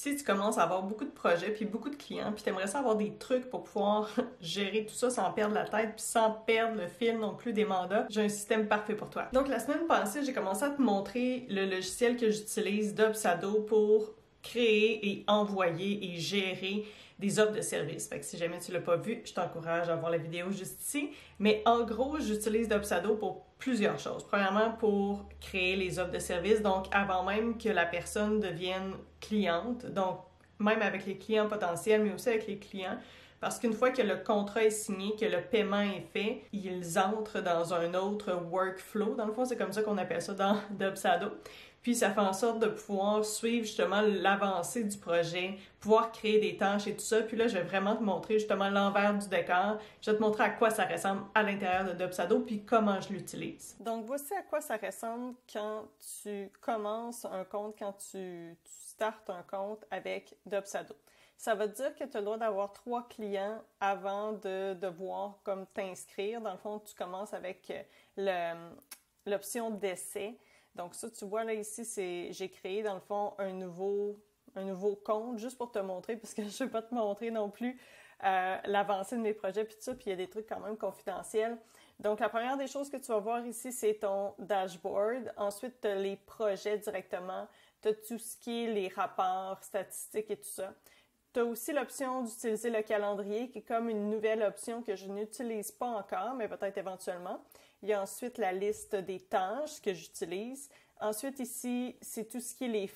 Si tu commences à avoir beaucoup de projets puis beaucoup de clients, puis tu aimerais ça avoir des trucs pour pouvoir gérer tout ça sans perdre la tête puis sans perdre le fil non plus des mandats, j'ai un système parfait pour toi. Donc la semaine passée, j'ai commencé à te montrer le logiciel que j'utilise Dubsado pour créer et envoyer et gérer des offres de services. Fait que si jamais tu l'as pas vu, je t'encourage à voir la vidéo juste ici. Mais en gros, j'utilise Dubsado pour plusieurs choses. Premièrement, pour créer les offres de services, donc avant même que la personne devienne cliente, donc même avec les clients potentiels, mais aussi avec les clients, parce qu'une fois que le contrat est signé, que le paiement est fait, ils entrent dans un autre workflow. Dans le fond, c'est comme ça qu'on appelle ça dans Dubsado. Puis ça fait en sorte de pouvoir suivre justement l'avancée du projet, pouvoir créer des tâches et tout ça. Puis là, je vais vraiment te montrer justement l'envers du décor. Je vais te montrer à quoi ça ressemble à l'intérieur de Dubsado puis comment je l'utilise. Donc voici à quoi ça ressemble quand tu commences un compte, quand tu startes un compte avec Dubsado. Ça veut dire que tu as le droit d'avoir 3 clients avant de devoir comme t'inscrire. Dans le fond, tu commences avec l'option d'essai. Donc ça, tu vois là ici, j'ai créé dans le fond un nouveau compte juste pour te montrer, parce que je ne vais pas te montrer non plus l'avancée de mes projets puis tout ça, puis il y a des trucs quand même confidentiels. Donc la première des choses que tu vas voir ici, c'est ton dashboard. Ensuite, tu as les projets directement, tu as tout ce qui est les rapports, statistiques et tout ça. Tu as aussi l'option d'utiliser le calendrier, qui est comme une nouvelle option que je n'utilise pas encore, mais peut-être éventuellement. Il y a ensuite la liste des tâches que j'utilise. Ensuite, ici, c'est tout ce qui est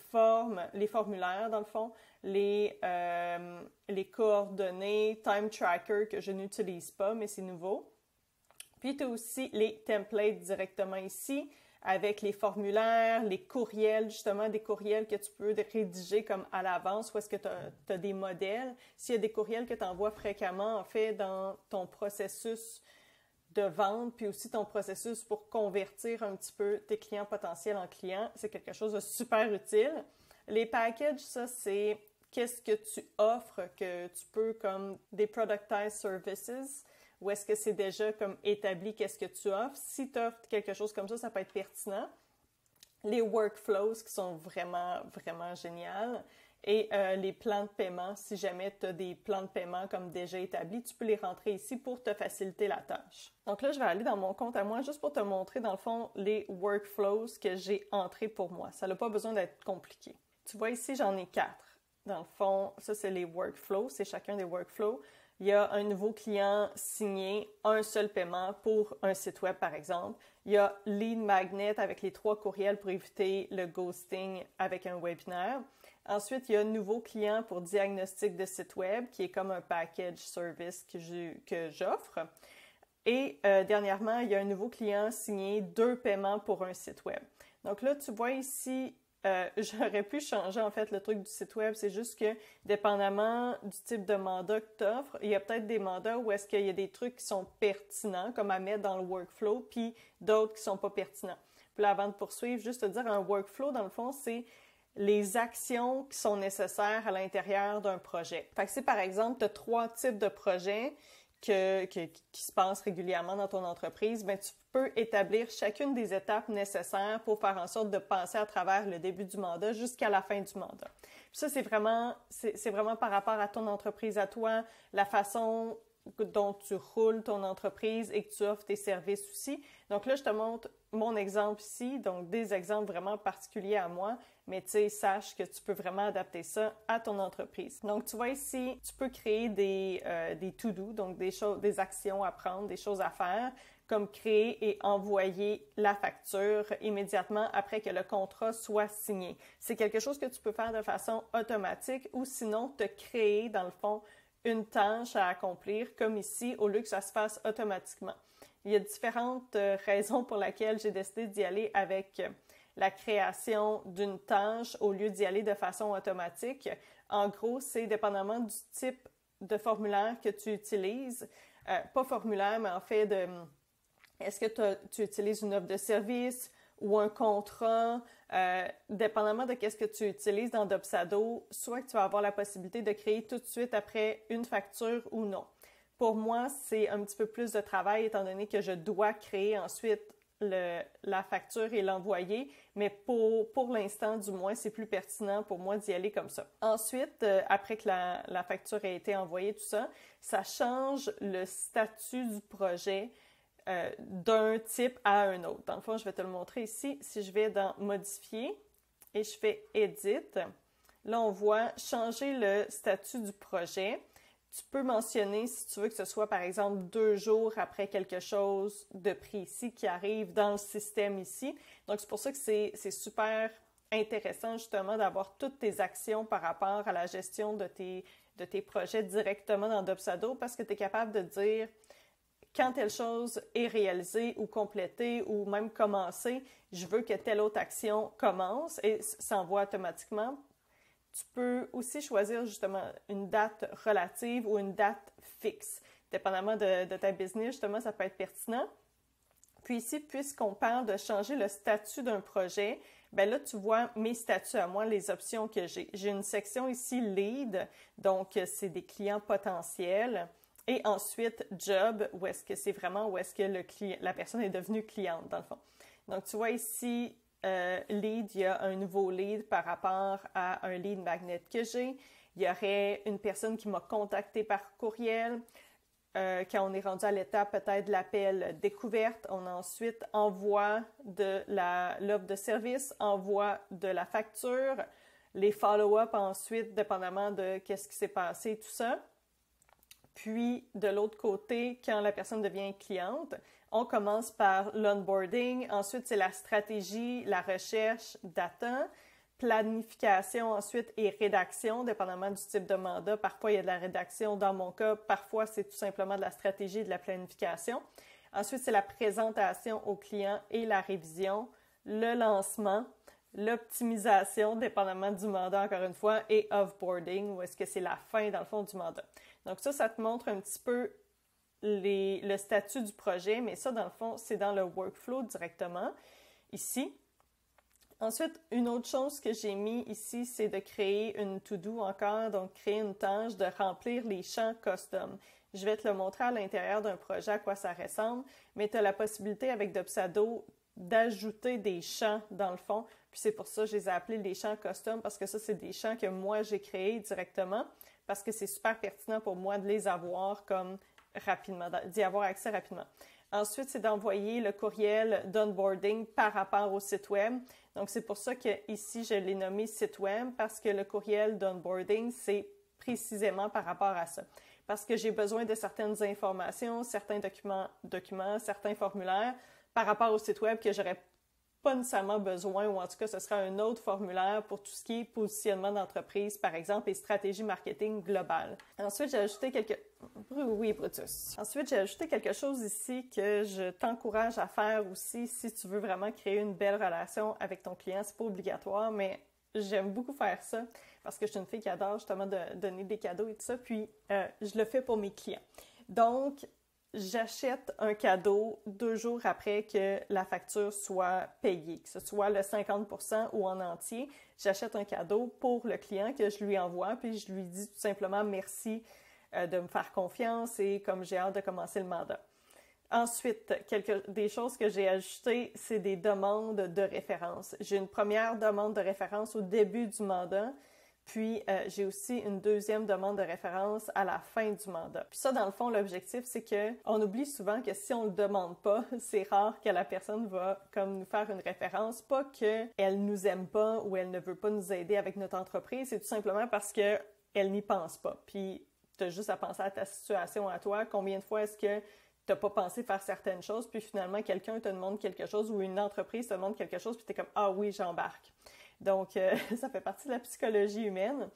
les formulaires, dans le fond, les coordonnées, time tracker que je n'utilise pas, mais c'est nouveau. Puis, tu as aussi les templates directement ici, avec les formulaires, les courriels, justement, des courriels que tu peux rédiger comme à l'avance, ou est-ce que tu as des modèles. S'il y a des courriels que tu envoies fréquemment, en fait, dans ton processus de vente, puis aussi ton processus pour convertir un petit peu tes clients potentiels en clients, c'est quelque chose de super utile. Les packages, ça, c'est qu'est-ce que tu offres, que tu peux comme des productized services, ou est-ce que c'est déjà comme établi qu'est-ce que tu offres? Si tu offres quelque chose comme ça peut être pertinent. Les workflows qui sont vraiment, vraiment géniales. Et les plans de paiement, si jamais tu as des plans de paiement comme déjà établis, tu peux les rentrer ici pour te faciliter la tâche. Donc là, je vais aller dans mon compte à moi juste pour te montrer, dans le fond, les workflows que j'ai entrés pour moi. Ça n'a pas besoin d'être compliqué. Tu vois ici, j'en ai 4. Dans le fond, ça, c'est les workflows. C'est chacun des workflows. Il y a un nouveau client signé, un seul paiement pour un site web, par exemple. Il y a Lead Magnet avec les 3 courriels pour éviter le ghosting avec un webinaire. Ensuite, il y a un nouveau client pour diagnostic de site web, qui est comme un package service que j'offre. Et dernièrement, il y a un nouveau client signé 2 paiements pour un site web. Donc là, tu vois ici, j'aurais pu changer en fait le truc du site web. C'est juste que, dépendamment du type de mandat que tu offres, il y a peut-être des mandats où est-ce qu'il y a des trucs qui sont pertinents, comme à mettre dans le workflow, puis d'autres qui sont pas pertinents. Puis là, avant de poursuivre, juste te dire, un workflow, dans le fond, c'est les actions qui sont nécessaires à l'intérieur d'un projet. Fait que si, par exemple, tu as 3 types de projets qui se passent régulièrement dans ton entreprise, bien, tu peux établir chacune des étapes nécessaires pour faire en sorte de passer à travers le début du mandat jusqu'à la fin du mandat. Puis ça, c'est vraiment par rapport à ton entreprise à toi, la façon dont tu roules ton entreprise et que tu offres tes services aussi. Donc là, je te montre mon exemple ici, donc des exemples vraiment particuliers à moi, mais tu sais, sache que tu peux vraiment adapter ça à ton entreprise. Donc, tu vois ici, tu peux créer des to-do, donc des actions à prendre, des choses à faire, comme créer et envoyer la facture immédiatement après que le contrat soit signé. C'est quelque chose que tu peux faire de façon automatique ou sinon te créer, dans le fond, une tâche à accomplir, comme ici, au lieu que ça se fasse automatiquement. Il y a différentes raisons pour lesquelles j'ai décidé d'y aller avec la création d'une tâche au lieu d'y aller de façon automatique. En gros, c'est dépendamment du type de formulaire que tu utilises. Pas formulaire, mais en fait, est-ce que tu utilises une offre de service ou un contrat, dépendamment de qu'est-ce que tu utilises dans Dubsado, soit que tu vas avoir la possibilité de créer tout de suite après une facture ou non. Pour moi, c'est un petit peu plus de travail étant donné que je dois créer ensuite la facture et l'envoyer, mais pour l'instant, du moins, c'est plus pertinent pour moi d'y aller comme ça. Ensuite, après que la facture ait été envoyée, tout ça, ça change le statut du projet d'un type à un autre. Dans le fond, je vais te le montrer ici. Si je vais dans « Modifier » et je fais « Edit », là, on voit « Changer le statut du projet ». Tu peux mentionner si tu veux que ce soit, par exemple, 2 jours après quelque chose de précis qui arrive dans le système ici. Donc, c'est pour ça que c'est super intéressant, justement, d'avoir toutes tes actions par rapport à la gestion de tes projets directement dans Dubsado parce que tu es capable de dire quand telle chose est réalisée ou complétée ou même commencée, je veux que telle autre action commence et s'envoie automatiquement. Tu peux aussi choisir justement une date relative ou une date fixe. Dépendamment de ta business, justement, ça peut être pertinent. Puis ici, puisqu'on parle de changer le statut d'un projet, bien là, tu vois mes statuts à moi, les options que j'ai. J'ai une section ici « Lead », donc c'est des clients potentiels. Et ensuite, « Job », où est-ce que la personne est devenue cliente, dans le fond. Donc, tu vois ici, lead, il y a un nouveau lead par rapport à un lead magnet que j'ai. Il y aurait une personne qui m'a contacté par courriel. Quand on est rendu à l'étape peut-être de l'appel découverte, on ensuite envoie de l'offre de service, envoie de la facture, les follow-up ensuite, dépendamment de qu'est-ce qui s'est passé, tout ça. Puis, de l'autre côté, quand la personne devient cliente, on commence par l'onboarding. Ensuite, c'est la stratégie, la recherche, data, planification ensuite et rédaction, dépendamment du type de mandat. Parfois, il y a de la rédaction dans mon cas. Parfois, c'est tout simplement de la stratégie et de la planification. Ensuite, c'est la présentation au client et la révision, le lancement, l'optimisation, dépendamment du mandat, encore une fois, et offboarding, où est-ce que c'est la fin, dans le fond, du mandat. Donc ça te montre un petit peu le statut du projet, mais ça, dans le fond, c'est dans le workflow directement, ici. Ensuite, une autre chose que j'ai mis ici, c'est de créer une to-do encore, donc créer une tâche de remplir les champs custom. Je vais te le montrer à l'intérieur d'un projet à quoi ça ressemble, mais tu as la possibilité avec Dubsado d'ajouter des champs dans le fond. Puis c'est pour ça que je les ai appelés les champs custom parce que ça, c'est des champs que moi, j'ai créés directement parce que c'est super pertinent pour moi de les avoir comme rapidement, d'y avoir accès rapidement. Ensuite, c'est d'envoyer le courriel d'onboarding par rapport au site web. Donc, c'est pour ça que ici, je l'ai nommé site web parce que le courriel d'onboarding, c'est précisément par rapport à ça. Parce que j'ai besoin de certaines informations, certains documents, certains formulaires par rapport au site web que j'aurais pas nécessairement besoin, ou en tout cas, ce sera un autre formulaire pour tout ce qui est positionnement d'entreprise, par exemple, et stratégie marketing globale. Ensuite, j'ai ajouté Oui, Brutus. Ensuite, j'ai ajouté quelque chose ici que je t'encourage à faire aussi si tu veux vraiment créer une belle relation avec ton client. C'est pas obligatoire, mais j'aime beaucoup faire ça parce que je suis une fille qui adore justement de donner des cadeaux et tout ça, puis je le fais pour mes clients. Donc, j'achète un cadeau 2 jours après que la facture soit payée, que ce soit le 50% ou en entier. J'achète un cadeau pour le client que je lui envoie, puis je lui dis tout simplement merci de me faire confiance et comme j'ai hâte de commencer le mandat. Ensuite, des choses que j'ai ajoutées, c'est des demandes de référence. J'ai une première demande de référence au début du mandat, puis j'ai aussi une deuxième demande de référence à la fin du mandat. Puis ça, dans le fond, l'objectif, c'est qu'on oublie souvent que si on ne le demande pas, c'est rare que la personne va comme nous faire une référence. Pas qu'elle nous aime pas ou elle ne veut pas nous aider avec notre entreprise, c'est tout simplement parce qu'elle n'y pense pas. Puis tu as juste à penser à ta situation à toi. Combien de fois est-ce que tu n'as pas pensé faire certaines choses, puis finalement quelqu'un te demande quelque chose ou une entreprise te demande quelque chose, puis tu es comme « Ah oui, j'embarque ». Donc, ça fait partie de la psychologie humaine.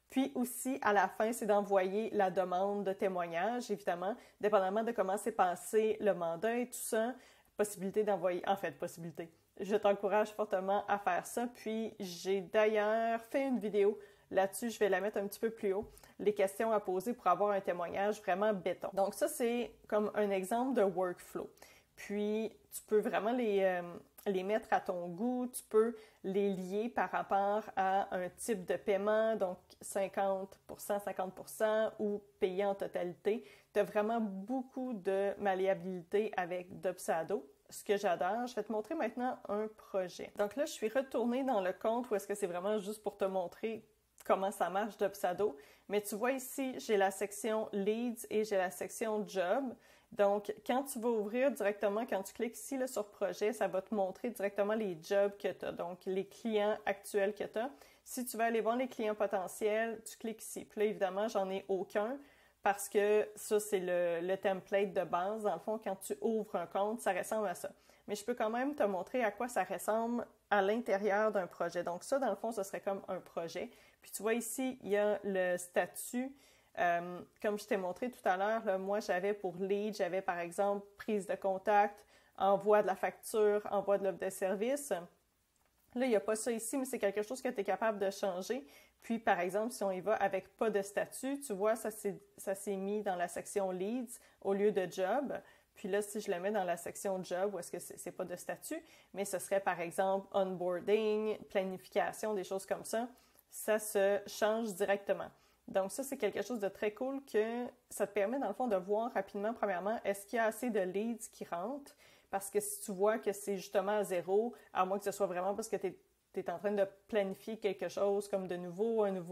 Puis aussi, à la fin, c'est d'envoyer la demande de témoignage, évidemment, dépendamment de comment s'est passé le mandat et tout ça. Possibilité d'envoyer... possibilité. Je t'encourage fortement à faire ça. Puis, j'ai d'ailleurs fait une vidéo là-dessus. Je vais la mettre un petit peu plus haut. Les questions à poser pour avoir un témoignage vraiment béton. Donc, ça, c'est comme un exemple de workflow. Puis, tu peux vraiment les mettre à ton goût, tu peux les lier par rapport à un type de paiement, donc 50%, 50% ou payer en totalité. Tu as vraiment beaucoup de malléabilité avec Dubsado. ce que j'adore. Je vais te montrer maintenant un projet. Donc là, je suis retournée dans le compte où est-ce que c'est vraiment juste pour te montrer comment ça marche Dubsado. Mais tu vois ici, j'ai la section Leads et j'ai la section Job. Donc, quand tu vas ouvrir directement, quand tu cliques ici là, sur Projet, ça va te montrer directement les jobs que tu as, donc les clients actuels que tu as. Si tu veux aller voir les clients potentiels, tu cliques ici. Puis là, évidemment, j'en ai aucun parce que ça, c'est le template de base. Dans le fond, quand tu ouvres un compte, ça ressemble à ça. Mais je peux quand même te montrer à quoi ça ressemble à l'intérieur d'un projet. Donc ça, dans le fond, ce serait comme un projet. Puis tu vois ici, il y a le statut. Comme je t'ai montré tout à l'heure, moi, j'avais pour lead, j'avais par exemple prise de contact, envoi de la facture, envoi de l'offre de service. Là, il n'y a pas ça ici, mais c'est quelque chose que tu es capable de changer. Puis, par exemple, si on y va avec pas de statut, tu vois, ça s'est mis dans la section Leads au lieu de Job. Puis là, si je le mets dans la section Job, où est-ce que c'est pas de statut, mais ce serait par exemple onboarding, planification, des choses comme ça, ça se change directement. Donc ça, c'est quelque chose de très cool que ça te permet dans le fond de voir rapidement, premièrement, est-ce qu'il y a assez de leads qui rentrent? Parce que si tu vois que c'est justement à zéro, à moins que ce soit vraiment parce que tu es en train de planifier quelque chose comme de nouveau, une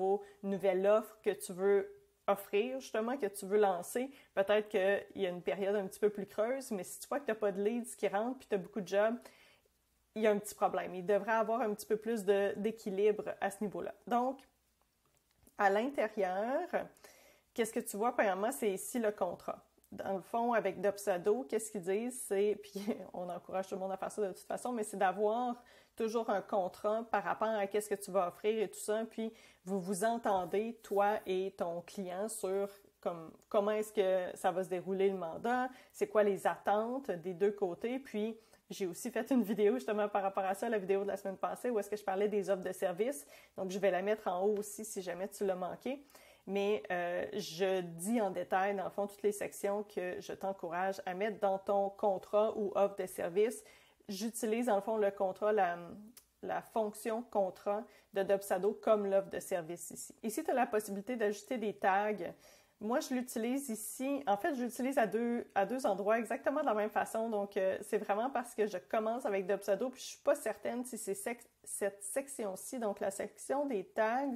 nouvelle offre que tu veux offrir, justement, que tu veux lancer, peut-être qu'il y a une période un petit peu plus creuse, mais si tu vois que tu n'as pas de leads qui rentrent puis tu as beaucoup de jobs, il y a un petit problème. Il devrait avoir un petit peu plus d'équilibre à ce niveau-là. Donc, à l'intérieur, qu'est-ce que tu vois? Premièrement, c'est ici le contrat. Dans le fond, avec Dubsado, qu'est-ce qu'ils disent? Puis on encourage tout le monde à faire ça de toute façon, mais c'est d'avoir toujours un contrat par rapport à qu'est-ce que tu vas offrir et tout ça. Puis vous vous entendez, toi et ton client, sur comment est-ce que ça va se dérouler le mandat, c'est quoi les attentes des deux côtés. Puis j'ai aussi fait une vidéo justement par rapport à ça, la vidéo de la semaine passée, où est-ce que je parlais des offres de services. Donc, je vais la mettre en haut aussi si jamais tu l'as manqué. Mais je dis en détail, dans le fond, toutes les sections que je t'encourage à mettre dans ton contrat ou offre de service. J'utilise, dans le fond, le contrat, la fonction contrat de Dubsado comme l'offre de service ici. Ici, tu as la possibilité d'ajouter des tags. Moi, je l'utilise ici. En fait, je l'utilise à deux endroits exactement de la même façon. Donc, c'est vraiment parce que je commence avec Dubsado puis je suis pas certaine si c'est cette section-ci, donc la section des tags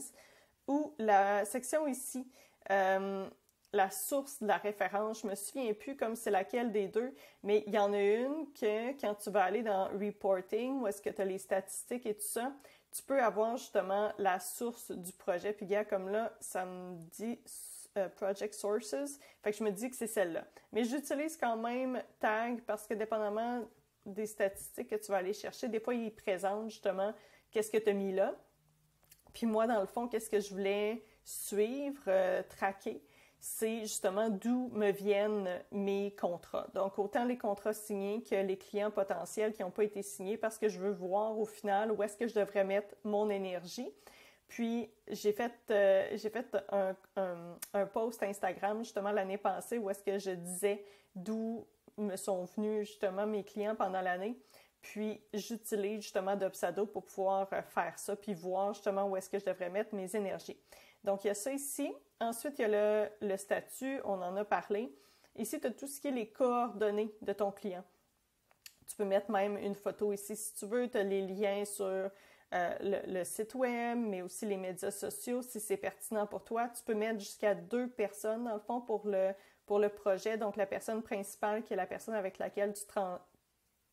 ou la section ici, la source de la référence. Je me souviens plus comme c'est laquelle des deux, mais il y en a une que quand tu vas aller dans Reporting, où est-ce que tu as les statistiques et tout ça, tu peux avoir justement la source du projet. Puis, gars, comme là, ça me dit Project Sources. Fait que je me dis que c'est celle-là. Mais j'utilise quand même Tag parce que dépendamment des statistiques que tu vas aller chercher, des fois, il présente justement qu'est-ce que tu as mis là. Puis moi, dans le fond, qu'est-ce que je voulais suivre, traquer, c'est justement d'où me viennent mes contrats. Donc, autant les contrats signés que les clients potentiels qui n'ont pas été signés parce que je veux voir au final où est-ce que je devrais mettre mon énergie. Puis, j'ai fait un post Instagram justement l'année passée où est-ce que je disais d'où me sont venus justement mes clients pendant l'année. Puis, j'utilise justement Dubsado pour pouvoir faire ça puis voir justement où est-ce que je devrais mettre mes énergies. Donc, il y a ça ici. Ensuite, il y a le statut, on en a parlé. Ici, tu as tout ce qui est les coordonnées de ton client. Tu peux mettre même une photo ici si tu veux. Tu as les liens sur le site web, mais aussi les médias sociaux, si c'est pertinent pour toi. Tu peux mettre jusqu'à 2 personnes, dans le fond, pour le projet. Donc, la personne principale, qui est la personne avec laquelle tu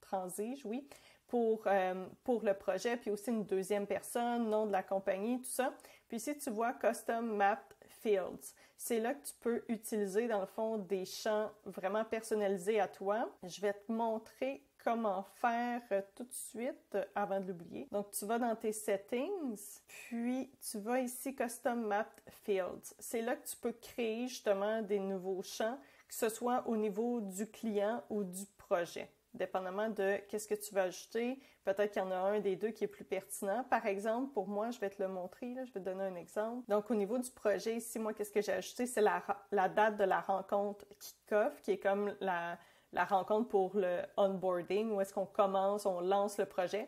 transiges, oui, pour le projet, puis aussi une deuxième personne, nom de la compagnie, tout ça. Puis ici, tu vois Custom Map Fields. C'est là que tu peux utiliser, dans le fond, des champs vraiment personnalisés à toi. Je vais te montrer comment faire tout de suite avant de l'oublier. Donc, tu vas dans tes settings, puis tu vas ici Custom Map Fields. C'est là que tu peux créer justement des nouveaux champs, que ce soit au niveau du client ou du projet. Dépendamment de qu'est-ce que tu vas ajouter, peut-être qu'il y en a un des deux qui est plus pertinent. Par exemple, pour moi, je vais te le montrer, là, je vais te donner un exemple. Donc, au niveau du projet, ici, moi, qu'est-ce que j'ai ajouté? C'est la date de la rencontre kick-off, qui est comme la rencontre pour le onboarding, où est-ce qu'on commence, on lance le projet.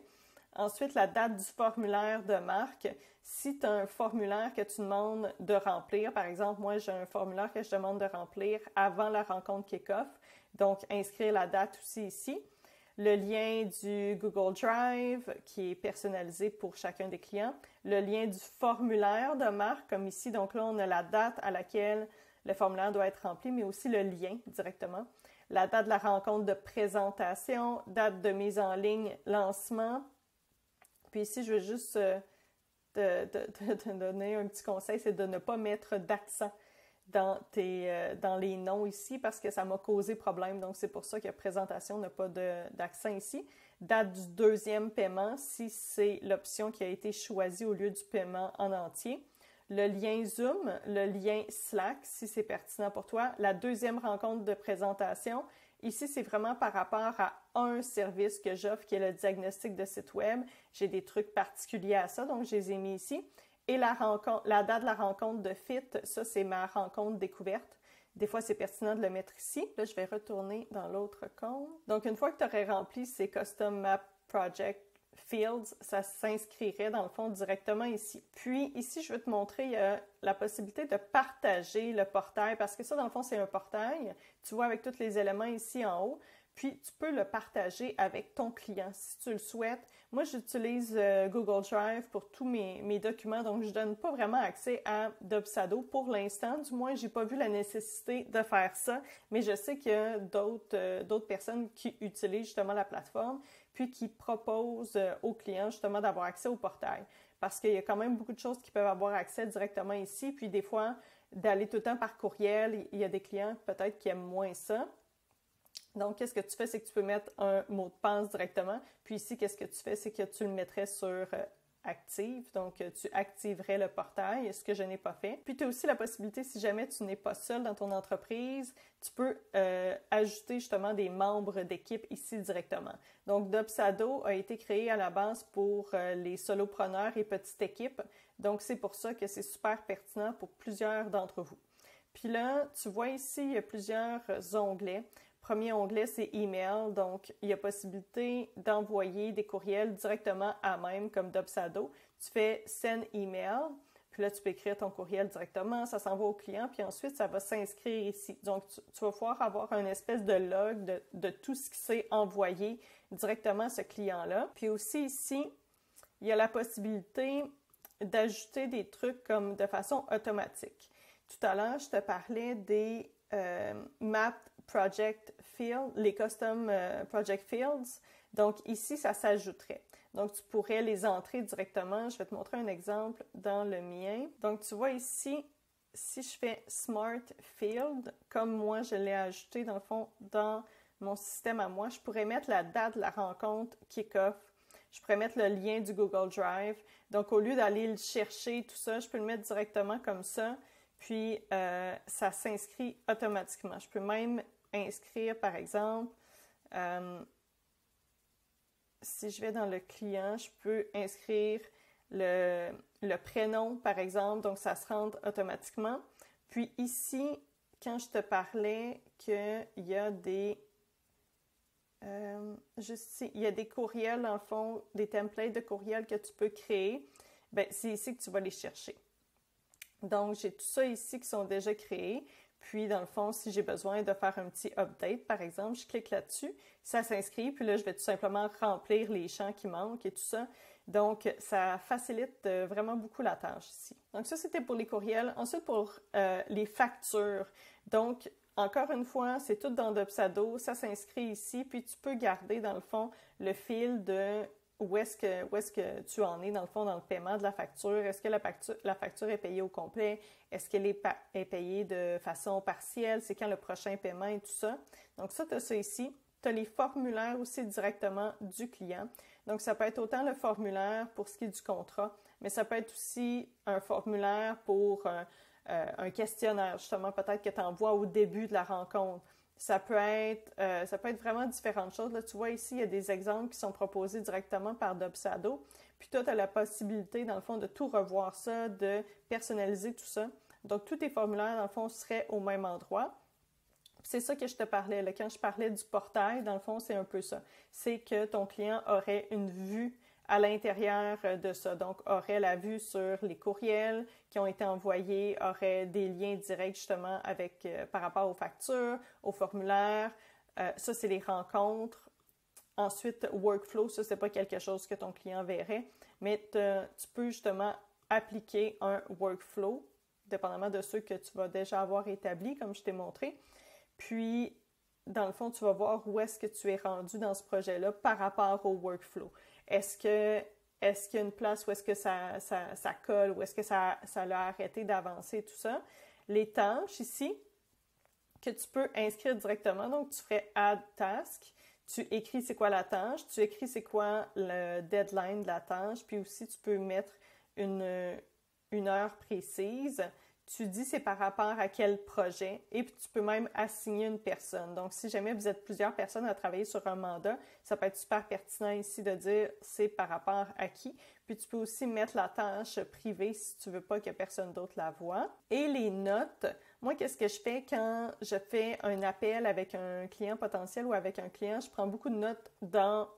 Ensuite, la date du formulaire de marque. Si tu as un formulaire que tu demandes de remplir, par exemple, moi, j'ai un formulaire que je demande de remplir avant la rencontre kick-off. Donc, inscrire la date aussi ici. le lien du Google Drive qui est personnalisé pour chacun des clients, le lien du formulaire de marque, comme ici. Donc là, on a la date à laquelle le formulaire doit être rempli, mais aussi le lien directement. La date de la rencontre de présentation, date de mise en ligne, lancement. Puis ici, je veux juste te donner un petit conseil, c'est de ne pas mettre d'accent dans les noms ici parce que ça m'a causé problème. Donc, c'est pour ça que présentation n'a pas d'accent ici. Date du deuxième paiement, si c'est l'option qui a été choisie au lieu du paiement en entier. Le lien Zoom, le lien Slack, si c'est pertinent pour toi. La deuxième rencontre de présentation. Ici, c'est vraiment par rapport à un service que j'offre qui est le diagnostic de site web. J'ai des trucs particuliers à ça, donc je les ai mis ici. Et la date de la rencontre de fit, ça, c'est ma rencontre découverte. Des fois, c'est pertinent de le mettre ici. Là, je vais retourner dans l'autre compte. Donc, une fois que tu aurais rempli ces Custom Map Project Fields, ça s'inscrirait dans le fond directement ici. Puis ici, je vais te montrer, il y a la possibilité de partager le portail parce que ça, dans le fond, c'est un portail. Tu vois avec tous les éléments ici en haut. Puis, tu peux le partager avec ton client si tu le souhaites. Moi, j'utilise Google Drive pour tous mes documents, donc je ne donne pas vraiment accès à Dubsado pour l'instant. Du moins, je n'ai pas vu la nécessité de faire ça, mais je sais qu'il y a d'autres personnes qui utilisent justement la plateforme puis qui proposent aux clients justement d'avoir accès au portail. Parce qu'il y a quand même beaucoup de choses qui peuvent avoir accès directement ici, puis des fois, d'aller tout le temps par courriel, il y a des clients peut-être qui aiment moins ça. Donc, qu'est-ce que tu fais, c'est que tu peux mettre un mot de passe directement. Puis ici, qu'est-ce que tu fais, c'est que tu le mettrais sur active. Donc, tu activerais le portail, ce que je n'ai pas fait. Puis, tu as aussi la possibilité, si jamais tu n'es pas seul dans ton entreprise, tu peux ajouter justement des membres d'équipe ici directement. Donc, Dubsado a été créé à la base pour les solopreneurs et petites équipes. Donc, c'est pour ça que c'est super pertinent pour plusieurs d'entre vous. Puis là, tu vois ici, il y a plusieurs onglets. Premier onglet, c'est Email. Donc, il y a possibilité d'envoyer des courriels directement à même comme Dubsado. Tu fais Send Email. Puis là, tu peux écrire ton courriel directement. Ça s'envoie au client. Puis ensuite, ça va s'inscrire ici. Donc, tu vas pouvoir avoir une espèce de log de tout ce qui s'est envoyé directement à ce client-là. Puis aussi ici, il y a la possibilité d'ajouter des trucs comme de façon automatique. Tout à l'heure, je te parlais des Map Project Fields, les Custom Project Fields. Donc ici, ça s'ajouterait. Donc tu pourrais les entrer directement. Je vais te montrer un exemple dans le mien. Donc tu vois ici, si je fais Smart Field, comme moi je l'ai ajouté dans le fond dans mon système à moi, je pourrais mettre la date de la rencontre kick-off. Je pourrais mettre le lien du Google Drive. Donc au lieu d'aller le chercher, tout ça, je peux le mettre directement comme ça. Puis, ça s'inscrit automatiquement. Je peux même inscrire, par exemple, si je vais dans le client, je peux inscrire le prénom, par exemple. Donc, ça se rentre automatiquement. Puis ici, quand je te parlais qu'il y a juste ici, il y a des courriels, dans le fond, des templates de courriels que tu peux créer, bien, c'est ici que tu vas les chercher. Donc, j'ai tout ça ici qui sont déjà créés. Puis, dans le fond, si j'ai besoin de faire un petit update, par exemple, je clique là-dessus, ça s'inscrit, puis là, je vais tout simplement remplir les champs qui manquent et tout ça. Donc, ça facilite vraiment beaucoup la tâche ici. Donc, ça, c'était pour les courriels. Ensuite, pour les factures. Donc, encore une fois, c'est tout dans Dubsado. Ça s'inscrit ici, puis tu peux garder, dans le fond, le fil de où est-ce que tu en es, dans le fond, dans le paiement de la facture? Est-ce que la facture est payée au complet? Est-ce qu'elle est payée de façon partielle? C'est quand le prochain paiement et tout ça? Donc ça, tu as ça ici. Tu as les formulaires aussi directement du client. Donc, ça peut être autant le formulaire pour ce qui est du contrat, mais ça peut être aussi un formulaire pour un questionnaire, justement, peut-être que tu envoies au début de la rencontre. Ça peut être vraiment différentes choses. Là, tu vois ici, il y a des exemples qui sont proposés directement par Dubsado. Puis toi, tu as la possibilité, dans le fond, de tout revoir ça, de personnaliser tout ça. Donc, tous tes formulaires, dans le fond, seraient au même endroit. Puis c'est ça que je te parlais. Là. Quand je parlais du portail, dans le fond, c'est un peu ça. C'est que ton client aurait une vue à l'intérieur de ça. Donc, aurait la vue sur les courriels qui ont été envoyés, aurait des liens directs justement avec par rapport aux factures, aux formulaires. Ça, c'est les rencontres Ensuite, workflow, ça, c'est pas quelque chose que ton client verrait, mais tu peux justement appliquer un workflow, dépendamment de ceux que tu vas déjà avoir établis, comme je t'ai montré. Puis, dans le fond, tu vas voir où est-ce que tu es rendu dans ce projet-là par rapport au workflow. Est-ce qu'il y a une place où est-ce que ça colle, où est-ce que ça l'a arrêté d'avancer, tout ça. Les tâches ici, que tu peux inscrire directement. Donc, tu ferais Add Task. Tu écris c'est quoi la tâche, tu écris c'est quoi le deadline de la tâche, puis aussi tu peux mettre une heure précise. Tu dis c'est par rapport à quel projet et puis tu peux même assigner une personne. Donc, si jamais vous êtes plusieurs personnes à travailler sur un mandat, ça peut être super pertinent ici de dire c'est par rapport à qui. Puis tu peux aussi mettre la tâche privée si tu veux pas que personne d'autre la voie. Et les notes, moi, qu'est-ce que je fais quand je fais un appel avec un client potentiel ou avec un client? Je prends beaucoup de notes dans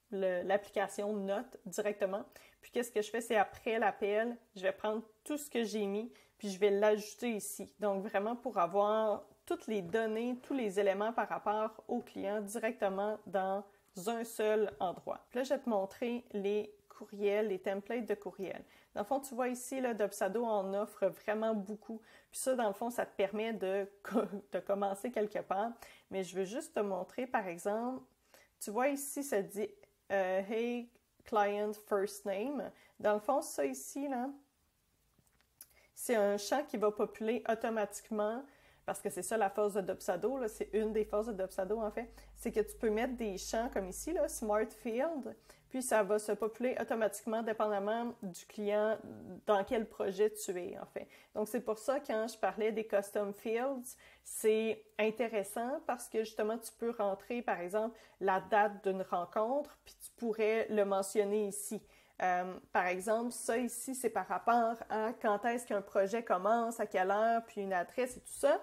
l'application Notes directement. Puis qu'est-ce que je fais? C'est après l'appel, je vais prendre tout ce que j'ai mis, puis je vais l'ajouter ici. Donc vraiment pour avoir toutes les données, tous les éléments par rapport au client directement dans un seul endroit. Puis là, je vais te montrer les courriels, les templates de courriels. Dans le fond, tu vois ici, là, Dubsado en offre vraiment beaucoup. Puis ça, dans le fond, ça te permet de commencer quelque part. Mais je veux juste te montrer, par exemple, tu vois ici, ça dit Hey, client first name. Dans le fond, ça ici, là, c'est un champ qui va populer automatiquement parce que c'est ça la force de Dubsado, là, c'est une des forces de Dubsado en fait, c'est que tu peux mettre des champs comme ici, là, Smart Field, puis ça va se populer automatiquement dépendamment du client dans quel projet tu es en fait. Donc c'est pour ça quand je parlais des Custom Fields, c'est intéressant parce que justement tu peux rentrer par exemple la date d'une rencontre, puis tu pourrais le mentionner ici. Par exemple, ça ici, c'est par rapport à quand est-ce qu'un projet commence, à quelle heure, puis une adresse et tout ça.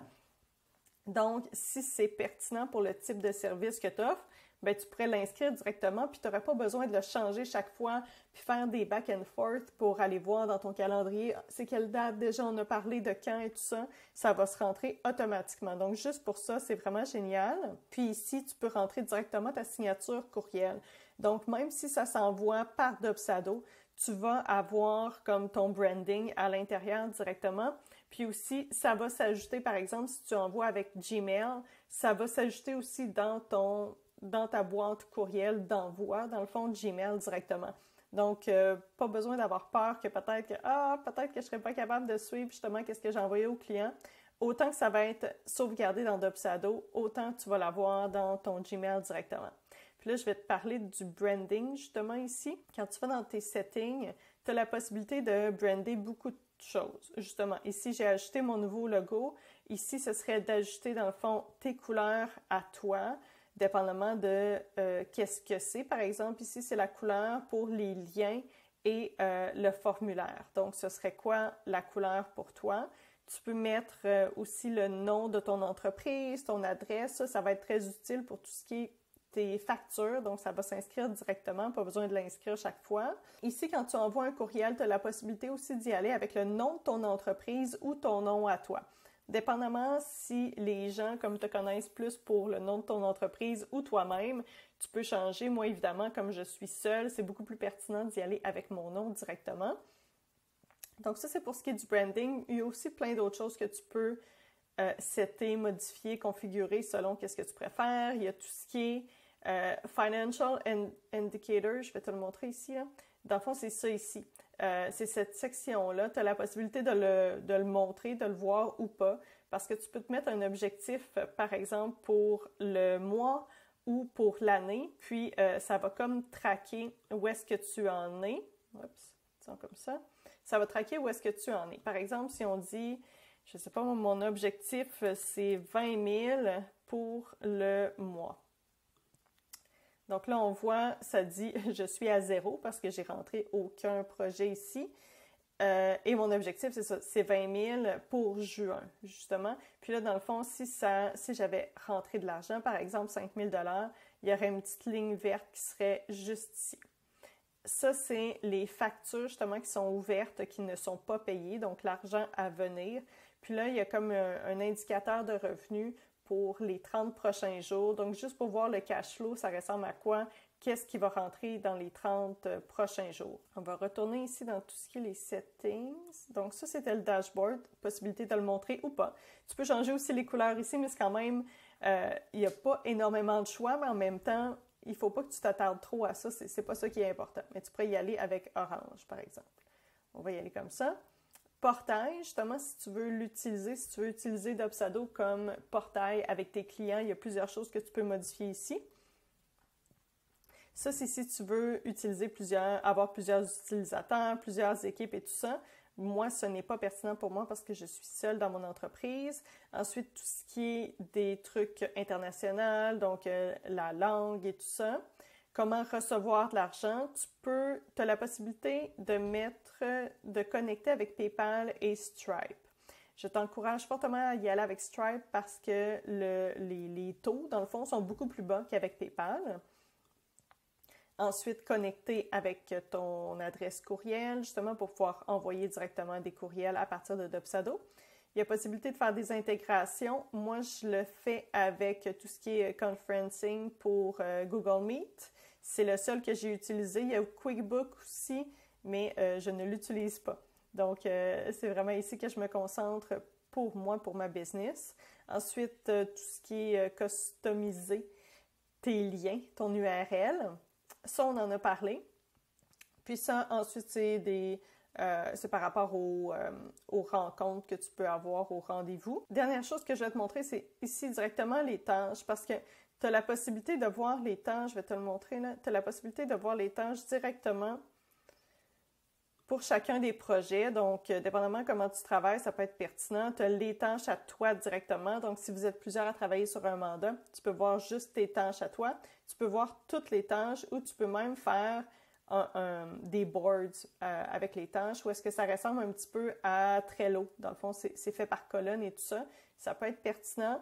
Donc, si c'est pertinent pour le type de service que tu offres, ben, tu pourrais l'inscrire directement, puis tu n'aurais pas besoin de le changer chaque fois, puis faire des back and forth pour aller voir dans ton calendrier, c'est quelle date déjà on a parlé de quand et tout ça, ça va se rentrer automatiquement. Donc, juste pour ça, c'est vraiment génial. Puis ici, tu peux rentrer directement ta signature courriel. Donc, même si ça s'envoie par Dubsado, tu vas avoir comme ton branding à l'intérieur directement. Puis aussi, ça va s'ajouter, par exemple, si tu envoies avec Gmail, ça va s'ajouter aussi dans ta boîte courriel d'envoi, dans le fond de Gmail directement. Donc, pas besoin d'avoir peur que peut-être que je serais pas capable de suivre justement qu'est-ce que j'ai envoyé au client. Autant que ça va être sauvegardé dans Dubsado, autant que tu vas l'avoir dans ton Gmail directement. Puis là, je vais te parler du branding justement ici. Quand tu vas dans tes settings, tu as la possibilité de brander beaucoup de choses. Justement, ici, j'ai ajouté mon nouveau logo. Ici, ce serait d'ajouter dans le fond tes couleurs à toi, dépendamment de qu'est-ce que c'est. Par exemple, ici, c'est la couleur pour les liens et le formulaire. Donc, ce serait quoi la couleur pour toi? Tu peux mettre aussi le nom de ton entreprise, ton adresse. Ça va être très utile pour tout ce qui est tes factures, donc ça va s'inscrire directement, pas besoin de l'inscrire chaque fois. Ici, quand tu envoies un courriel, tu as la possibilité aussi d'y aller avec le nom de ton entreprise ou ton nom à toi. Dépendamment si les gens, comme te connaissent plus pour le nom de ton entreprise ou toi-même, tu peux changer. Moi, évidemment, comme je suis seule, c'est beaucoup plus pertinent d'y aller avec mon nom directement. Donc ça, c'est pour ce qui est du branding. Il y a aussi plein d'autres choses que tu peux setter, modifier, configurer selon qu'est-ce que tu préfères. Il y a tout ce qui est Financial Indicator, je vais te le montrer ici. Là. Dans le fond, c'est ça ici. C'est cette section-là. Tu as la possibilité de le montrer, de le voir ou pas, parce que tu peux te mettre un objectif, par exemple, pour le mois ou pour l'année, puis ça va comme traquer où est-ce que tu en es. Oups, disons comme ça. Ça va traquer où est-ce que tu en es. Par exemple, si on dit, je ne sais pas, mon objectif, c'est 20 000 pour le mois. Donc là, on voit, ça dit « je suis à 0 » parce que j'ai rentré aucun projet ici. Et mon objectif, c'est ça, c'est 20 000 pour juin, justement. Puis là, dans le fond, si j'avais rentré de l'argent, par exemple 5 000 $, il y aurait une petite ligne verte qui serait juste ici. Ça, c'est les factures, justement, qui sont ouvertes, qui ne sont pas payées, donc l'argent à venir. Puis là, il y a comme un indicateur de revenus pour les 30 prochains jours. Donc, juste pour voir le cash flow, ça ressemble à quoi? qu'est-ce qui va rentrer dans les 30 prochains jours. On va retourner ici dans tout ce qui est les settings. Donc ça, c'était le dashboard, possibilité de le montrer ou pas. Tu peux changer aussi les couleurs ici, mais c'est quand même, il n'y a pas énormément de choix, mais en même temps, il ne faut pas que tu t'attardes trop à ça, c'est pas ça qui est important. Mais tu pourrais y aller avec orange, par exemple. On va y aller comme ça. Portail, justement, si tu veux l'utiliser, si tu veux utiliser Dubsado comme portail avec tes clients, il y a plusieurs choses que tu peux modifier ici. Ça, c'est si tu veux utiliser avoir plusieurs utilisateurs, plusieurs équipes et tout ça. Moi, ce n'est pas pertinent pour moi parce que je suis seule dans mon entreprise. Ensuite, tout ce qui est des trucs internationaux, donc la langue et tout ça. Comment recevoir de l'argent? Tu as la possibilité de connecter avec PayPal et Stripe. Je t'encourage fortement à y aller avec Stripe parce que les taux, dans le fond, sont beaucoup plus bas qu'avec PayPal. Ensuite, connecter avec ton adresse courriel, justement pour pouvoir envoyer directement des courriels à partir de Dubsado. Il y a possibilité de faire des intégrations. Moi, je le fais avec tout ce qui est conferencing pour Google Meet. C'est le seul que j'ai utilisé. Il y a QuickBooks aussi, mais je ne l'utilise pas. Donc, c'est vraiment ici que je me concentre pour moi, pour ma business. Ensuite, tout ce qui est customiser tes liens, ton URL. Ça, on en a parlé. Puis ça, ensuite, c'est par rapport aux rencontres que tu peux avoir, aux rendez-vous. Dernière chose que je vais te montrer, c'est ici directement les tâches, parce que tu as la possibilité de voir les tâches, je vais te le montrer là, tu as la possibilité de voir les tâches directement pour chacun des projets. Donc, dépendamment comment tu travailles, ça peut être pertinent. Tu as les tâches à toi directement. Donc, si vous êtes plusieurs à travailler sur un mandat, tu peux voir juste tes tâches à toi. Tu peux voir toutes les tâches ou tu peux même faire des boards avec les tâches ou est-ce que ça ressemble un petit peu à Trello. Dans le fond, c'est fait par colonne et tout ça. Ça peut être pertinent.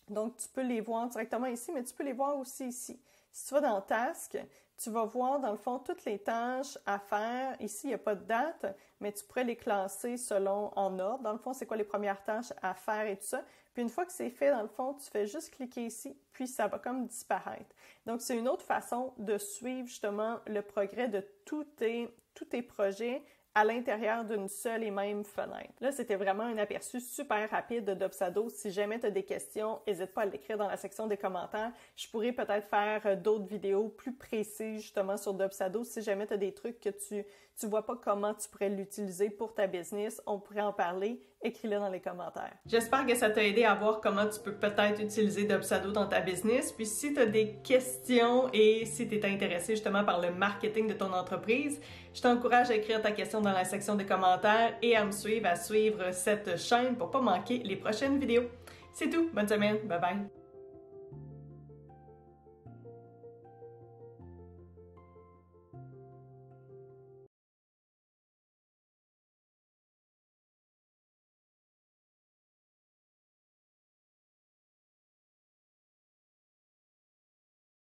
Donc, tu peux les voir directement ici, mais tu peux les voir aussi ici. Si tu vas dans Task, tu vas voir dans le fond toutes les tâches à faire. Ici, il n'y a pas de date, mais tu pourrais les classer en ordre. Dans le fond, c'est quoi les premières tâches à faire et tout ça. Puis une fois que c'est fait, dans le fond, tu fais juste cliquer ici, puis ça va comme disparaître. Donc, c'est une autre façon de suivre justement le progrès de tous tes projets à l'intérieur d'une seule et même fenêtre. Là, c'était vraiment un aperçu super rapide de Dubsado. Si jamais tu as des questions, n'hésite pas à l'écrire dans la section des commentaires. Je pourrais peut-être faire d'autres vidéos plus précises justement sur Dubsado. Si jamais tu as des trucs que tu vois pas comment tu pourrais l'utiliser pour ta business, on pourrait en parler. Écris-le dans les commentaires. J'espère que ça t'a aidé à voir comment tu peux peut-être utiliser Dubsado dans ta business. Puis si tu as des questions et si tu es intéressé justement par le marketing de ton entreprise, je t'encourage à écrire ta question dans la section des commentaires et à suivre cette chaîne pour pas manquer les prochaines vidéos. C'est tout. Bonne semaine. Bye bye.